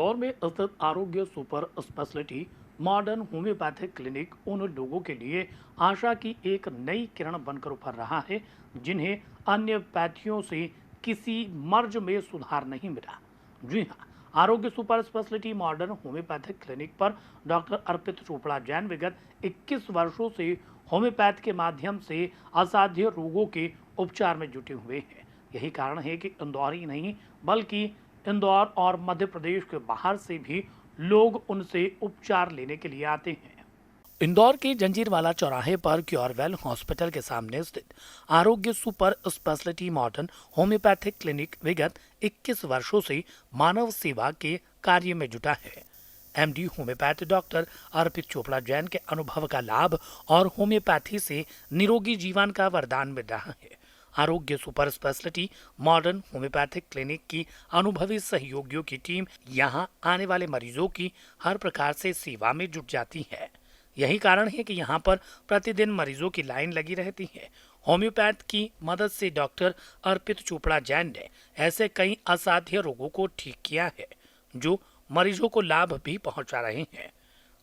इंदौर में स्थित आरोग्य super speciality modern homeopathic clinic उन लोगों के लिए आशा की एक नई किरण बनकर उभर रहा है जिन्हें अन्य पैथियों से किसी मर्ज में सुधार नहीं मिला। जी हाँ, आरोग्य super speciality modern homeopathic clinic पर डॉक्टर अर्पित चोपड़ा जैन विगत 21 वर्षों से होम्योपैथ के माध्यम से असाध्य रोगों के उपचार में जुटे हुए हैं। यही कारण है कि इंदौर ही नहीं बल्कि इंदौर और मध्य प्रदेश के बाहर से भी लोग उनसे उपचार लेने के लिए आते हैं। इंदौर के जंजीरवाला चौराहे पर क्योरवेल हॉस्पिटल के सामने स्थित आरोग्य super speciality modern homeopathic clinic विगत 21 वर्षों से मानव सेवा के कार्य में जुटा है। MD homeopath doctor Arpit Chopra Jain के अनुभव का लाभ और होम्योपैथी से निरोगी जीवन का वरदान मिल रहा है। आरोग्य super speciality modern homeopathic clinic की अनुभवी सहयोगियों की टीम यहां आने वाले मरीजों की हर प्रकार से सेवा में जुट जाती है। यही कारण है कि यहां पर प्रतिदिन मरीजों की लाइन लगी रहती है। होम्योपैथ की मदद से डॉक्टर अर्पित चोपड़ा जैन ने ऐसे कई असाध्य रोगों को ठीक किया है जो मरीजों को लाभ भी पहुंचा रहे हैं।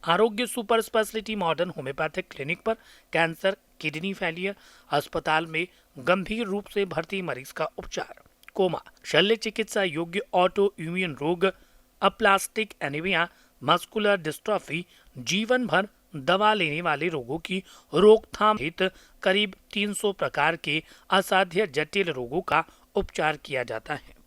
आरोग्य super speciality modern homeopathic clinic पर कैंसर, किडनी फेलियर, अस्पताल में गंभीर रूप से भर्ती मरीज का उपचार, कोमा, शल्य चिकित्सा योग्य ऑटो इम्यून रोग, अप्लास्टिक एनीमिया, मस्कुलर डिस्ट्रॉफी, जीवन भर दवा लेने वाले रोगों की रोकथाम सहित करीब 300 प्रकार के असाध्य जटिल रोगों का उपचार किया जाता है।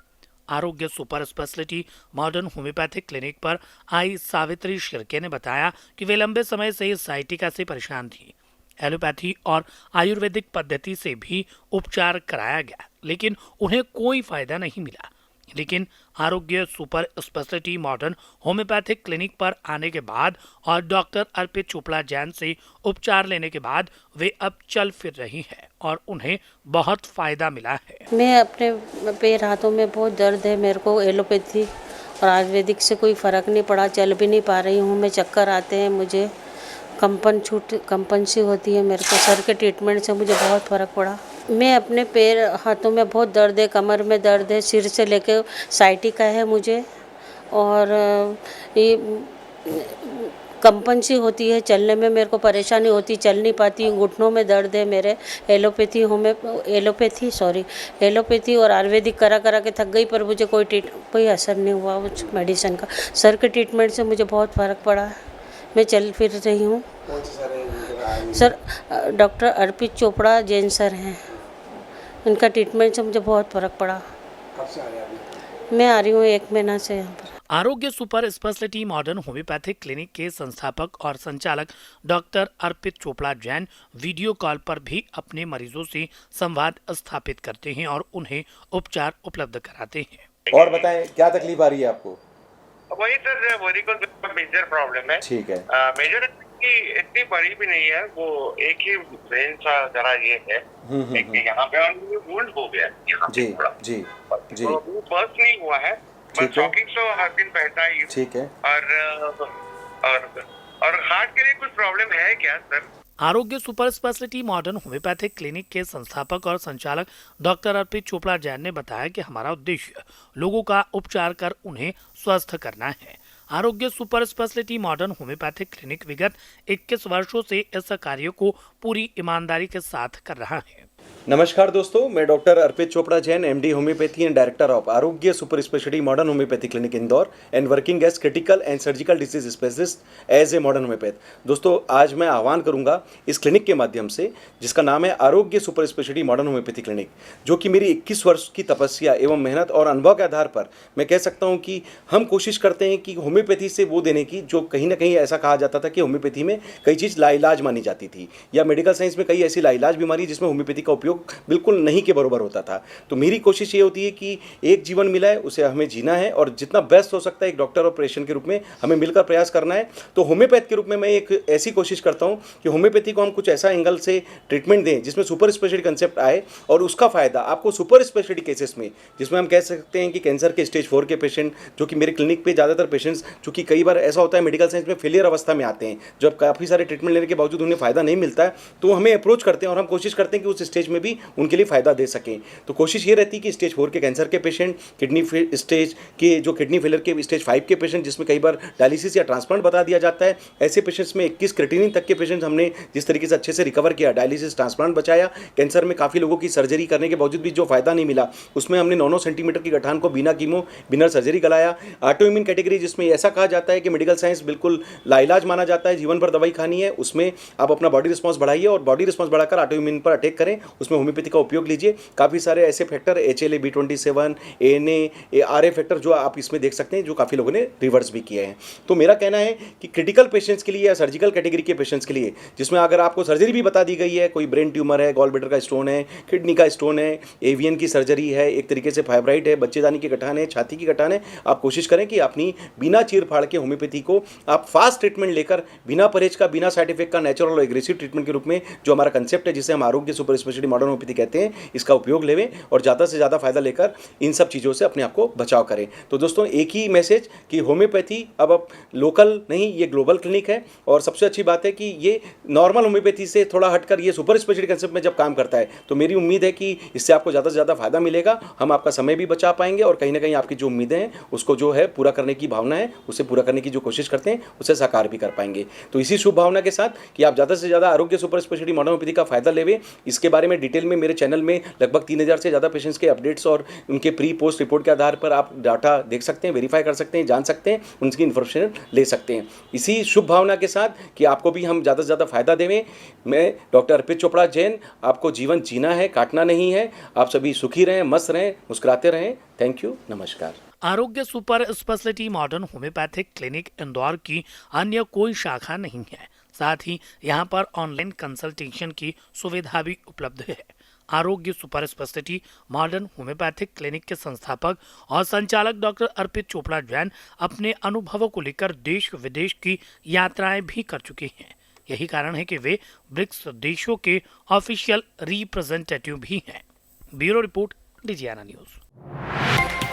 आरोग्य super speciality modern homeopathic clinic पर आई सावित्री शिर्के ने बताया कि वे लंबे समय से इस साइटिका से परेशान थी। एलोपैथी और आयुर्वेदिक पद्धति से भी उपचार कराया गया लेकिन उन्हें कोई फायदा नहीं मिला। लेकिन आरोग्य super speciality modern homeopathic clinic पर आने के बाद और डॉक्टर अर्पित चोपड़ा जैन से उपचार लेने के बाद वे अब चल फिर रही है और उन्हें बहुत फायदा मिला है। मैं अपने पैर हाथों में बहुत दर्द है, मेरे को एलोपैथी और आयुर्वेदिक से कोई फ़र्क नहीं पड़ा, चल भी नहीं पा रही हूँ मैं, चक्कर आते हैं मुझे, कंपन सी होती है मेरे को। सर के ट्रीटमेंट से मुझे बहुत फ़र्क पड़ा। मैं अपने पैर हाथों में बहुत दर्द है, कमर में दर्द है, सिर से लेके साइटिका है मुझे और ये कंपन सी होती है, चलने में मेरे को परेशानी होती, चल नहीं पाती, घुटनों में दर्द है मेरे। एलोपैथी और आयुर्वेदिक करा के थक गई पर मुझे कोई असर नहीं हुआ उस मेडिसिन का। सर के ट्रीटमेंट से मुझे बहुत फ़र्क पड़ा, मैं चल फिर रही हूँ। Sir doctor Arpit Chopra Jain sir हैं, उनका ट्रीटमेंट से मुझे बहुत फ़र्क पड़ा। मैं आ रही हूँ 1 महीना से यहाँ पर। आरोग्य super speciality modern homeopathic clinic के संस्थापक और संचालक doctor Arpit Chopra Jain video call पर भी अपने मरीजों से संवाद स्थापित करते हैं और उन्हें उपचार उपलब्ध कराते हैं। और बताएं क्या तकलीफ आ रही है आपको? वही सर, वेरिकोज मेजर प्रॉब्लम है। ठीक है। मेजर की इतनी बड़ी भी नहीं है, वो एक ही वेन सा जरा ये है, एक यहाँ पे और वुंड हो गया यहाँ पे थोड़ा। जी जी। वो बर्स्ट नहीं हुआ है, बस शॉकिंग तो हर दिन बहता है। ठीक है। और हार्ट के लिए कुछ प्रॉब्लम है क्या सर? आरोग्य super speciality modern homeopathic clinic के संस्थापक और संचालक डॉक्टर अर्पित चोपड़ा जैन ने बताया कि हमारा उद्देश्य लोगों का उपचार कर उन्हें स्वस्थ करना है। आरोग्य super speciality modern homeopathic clinic विगत 21 वर्षों से इस कार्य को पूरी ईमानदारी के साथ कर रहा है। नमस्कार दोस्तों, मैं doctor Arpit Chopra Jain, MD homeopathy and director of Arogya super speciality modern homeopathy clinic Indore and working as critical and surgical disease specialist as a modern homeopath. दोस्तों, आज मैं आह्वान करूंगा इस क्लिनिक के माध्यम से जिसका नाम है आरोग्य super speciality modern homeopathy clinic, जो कि मेरी 21 वर्ष की तपस्या एवं मेहनत और अनुभव के आधार पर मैं कह सकता हूँ कि हम कोशिश करते हैं कि होम्योपैथी से वो देने की जो कहीं ना कहीं ऐसा कहा जाता था कि होम्योपैथी में कई चीज़ लाइलाज मानी जाती थी या मेडिकल साइंस में कई ऐसी लाइलाज बीमारी जिसमें होम्योपैथी का उपयोग बिल्कुल नहीं के बराबर होता था। तो मेरी कोशिश ये होती है कि एक जीवन मिला है उसे हमें जीना है और जितना बेस्ट हो सकता है एक डॉक्टर और पेशेंट के रूप में हमें मिलकर प्रयास करना है। तो होम्योपैथ के रूप में मैं एक ऐसी कोशिश करता हूँ कि होम्योपैथी को हम कुछ ऐसा एंगल से ट्रीटमेंट दें जिसमें सुपर स्पेशलिटी कंसेप्ट आए और उसका फायदा आपको सुपर स्पेशलिटी केसेस में, जिसमें हम कह सकते हैं कि कैंसर के स्टेज 4 के पेशेंट, जो कि मेरे क्लिनिक पे ज़्यादातर पेशेंट्स, चूँकि कई बार ऐसा होता है मेडिकल साइंस में फेलियर अवस्था में आते हैं, जब काफ़ी सारे ट्रीटमेंट लेने के बावजूद उन्हें फायदा नहीं मिलता है, तो हमें अप्रोच करते हैं और हम कोशिश करते हैं कि उस स्टेज में भी भी उनके लिए फ़ायदा दे सकें। तो कोशिश ये रहती है कि स्टेज 4 के कैंसर के पेशेंट, स्टेज के जो किडनी फेलियर के स्टेज 5 के पेशेंट जिसमें कई बार डायलिसिस या ट्रांसप्लांट बता दिया जाता है, ऐसे पेशेंट्स में 21 क्रिएटिनिन तक के पेशेंट्स हमने जिस तरीके से अच्छे से रिकवर किया, डायलिसिस ट्रांसप्लांट बचाया। कैंसर में काफ़ी लोगों की सर्जरी करने के बावजूद भी जो फ़ायदा नहीं मिला, उसमें हमने 9-9 सेंटीमीटर की गठान को बिना कीमो बिना सर्जरी गलाया। ऑटो इम्यून कैटेगरी जिसमें ऐसा कहा जाता है कि मेडिकल साइंस बिल्कुल लाइलाज माना जाता है, जीवन भर दवाई खानी है, उसमें आप अपना बॉडी रिस्पॉन्स बढ़ाइए और बॉडी रिस्पॉन्स बढ़ाकर ऑटो इम्यून पर अटैक करें, उसमें होम्योपैथी का उपयोग लीजिए। काफ़ी सारे ऐसे factor HLA, B27, ANA, RA factor जो आप इसमें देख सकते हैं, जो काफ़ी लोगों ने रिवर्स भी किए हैं। तो मेरा कहना है कि क्रिटिकल पेशेंट्स के लिए या सर्जिकल कैटेगरी के पेशेंट्स के लिए, जिसमें अगर आपको सर्जरी भी बता दी गई है, कोई ब्रेन ट्यूमर है, गॉल ब्लैडर का स्टोन है, किडनी का स्टोन है, एवियन की सर्जरी है, एक तरीके से फाइब्राइड है, बच्चेदानी की गठान है, छाती की गठान है, आप कोशिश करें कि अपनी बिना चीर फाड़ के होम्योपैथी को आप फास्ट ट्रीटमेंट लेकर बिना परहेज का, बिना साइड इफेक्ट का, नेचुरल और एग्रेसिव ट्रीटमेंट के रूप में जो हमारा कंसेप्ट है, जिसे हम आरोग्य सुपर स्पेशलिटी मॉडर्न होम्योपैथी कहते हैं, इसका उपयोग लेवें और ज़्यादा से ज़्यादा फायदा लेकर इन सब चीज़ों से अपने आप को बचाव करें। तो दोस्तों, एक ही मैसेज कि होम्योपैथी अब लोकल नहीं, ये ग्लोबल क्लिनिक है और सबसे अच्छी बात है कि ये नॉर्मल होम्योपैथी से थोड़ा हटकर ये सुपर स्पेशलिटी कंसेप्ट में जब काम करता है, तो मेरी उम्मीद है कि इससे आपको ज़्यादा से ज़्यादा फायदा मिलेगा, हम आपका समय भी बचा पाएंगे और कहीं ना कहीं आपकी जो उम्मीदें हैं उसको जो है पूरा करने की भावना है, उसे पूरा करने की जो कोशिश करते हैं उसे साकार भी कर पाएंगे। तो इसी शुभ भावना के साथ कि आप ज़्यादा से ज़्यादा आरोग्य सुपर स्पेशलिटी मॉडर्न होम्योपैथी का फायदा लेवें, इसके बारे में डिटेल में मेरे चैनल में लगभग 3000 से ज़्यादा पेशेंट्स के अपडेट्स और उनके प्री पोस्ट रिपोर्ट के आधार पर आप डाटा देख सकते हैं, वेरीफाई कर सकते हैं, जान सकते हैं, उनकी इन्फॉर्मेशन ले सकते हैं। इसी शुभ भावना के साथ कि आपको भी हम ज़्यादा से ज़्यादा फायदा देवें, मैं डॉक्टर अर्पित चोपड़ा जैन, आपको जीवन जीना है, काटना नहीं है। आप सभी सुखी रहें, मस्त रहें, मुस्कुराते रहें। थैंक यू, नमस्कार। आरोग्य super speciality modern homeopathic clinic Indore की अन्य कोई शाखा नहीं है। साथ ही यहां पर ऑनलाइन कंसल्टेशन की सुविधा भी उपलब्ध है। आरोग्य super speciality modern homeopathic clinic के संस्थापक और संचालक डॉक्टर अर्पित चोपड़ा जैन अपने अनुभवों को लेकर देश विदेश की यात्राएं भी कर चुके हैं। यही कारण है कि वे ब्रिक्स देशों के ऑफिशियल रिप्रेजेंटेटिव भी हैं। Bureau report, Digiana news.